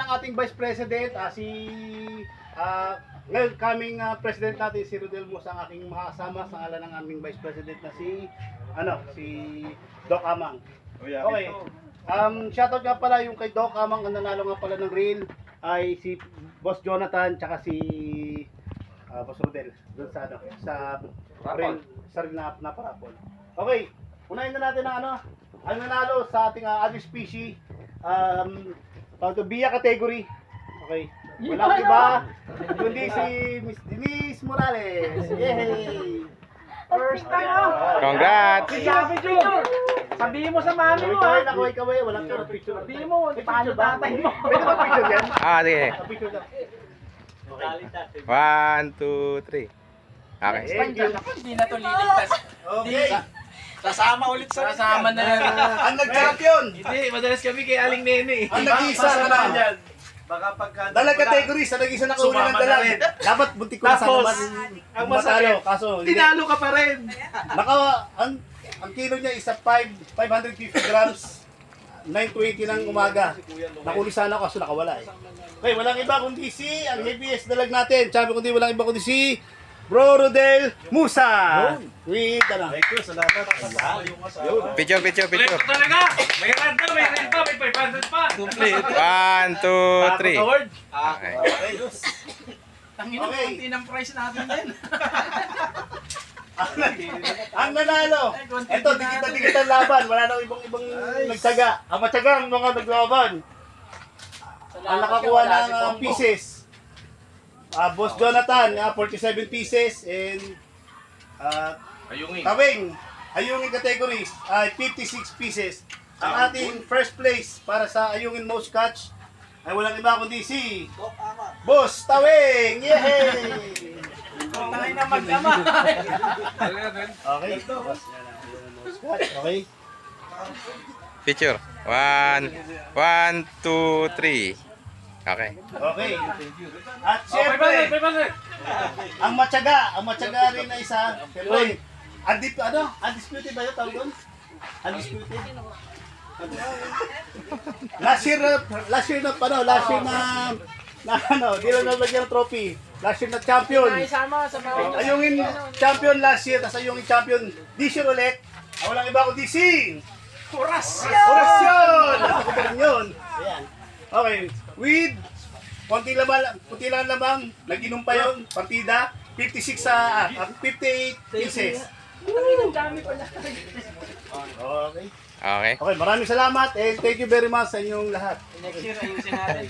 ang ating Vice President, ngayon coming President natin si Rodel Musa, ang aking makasama sa ngalan ng aming Vice President na si Doc Amang. Okay. Shoutout nga pala yung kay Doc Amang, ang nanalo nga pala ng reel ay si Boss Jonathan tsaka si Boss Rodel doon sa reel na parapol. Okay, unahin na natin ang ang nanalo sa ating other species Bia category. Okay. Walang iba kundi si Miss Denise Morales. Yay! First time Congrats! Picture! Sabihin mo sa mami mo Kaway, walang picture. Sabihin mo, paano tatay mo? Pwede ba picture yan? Sige. Picture na. 1, 2, 3. Okay. Thank you. Hindi na to liligtas. Okay. Sasama ulit sa Kasama na yan. Ang nag-champion. Hindi, madalas kami kay Aling Nene. Ang nag-isa na yan. Baka pagka... Dalag category sa nag-isa na kauli ng Sumama na dalag. rin. Dapat buntik ko na sana Tapos, naman ang matalo. masakit, Kaso hindi. tinalo ka pa rin. Ang kilo niya is 550 grams. 9:20 ng umaga. Nakuli sana ako kaso nakawala eh. Okay, walang iba kundi ang heaviest dalag natin. Sabi kundi walang iba kundi si Bro Rodel Musa. With Thank you, salamat. Picture. Talaga! May rad na, may rad pa, may 500 pa. 1, 2, 3. Award? Okay. Tangina, konti ng price natin din. Ang nanalo. Ito, dikit ang laban. Wala nang ibang nagsaga. Ang matyaga ang mga naglaban. Ang nakakuha ng pieces. Boss Jonathan, 47 pieces. And Ayungin categories ay 56 pieces. Ang ating first place para sa Ayungin most catch ay walang iba kundi si Boss Tawing! Yay! Tangay na magdama. Okay. Okay. Picture. 1, 2, 3. Okay. Okay. At syempre, ang matyaga rin na isa. Pero undisputed ba yun tawag doon? Undisputed. Last year na di lang nalagyan ng trophy. Last year na champion. Isama sa mga... Ayungin champion last year, tas ayungin champion this year ulit. Walang iba kundi si Orasyon! Ako pa rin yun. Ayan. Okay. With konti lang lamang, nag-inom pa yun, partida, 58 pieces. Ang dami pala. Okay. Okay. Okay, maraming salamat and thank you very much sa inyong lahat. Next year, ayusin natin.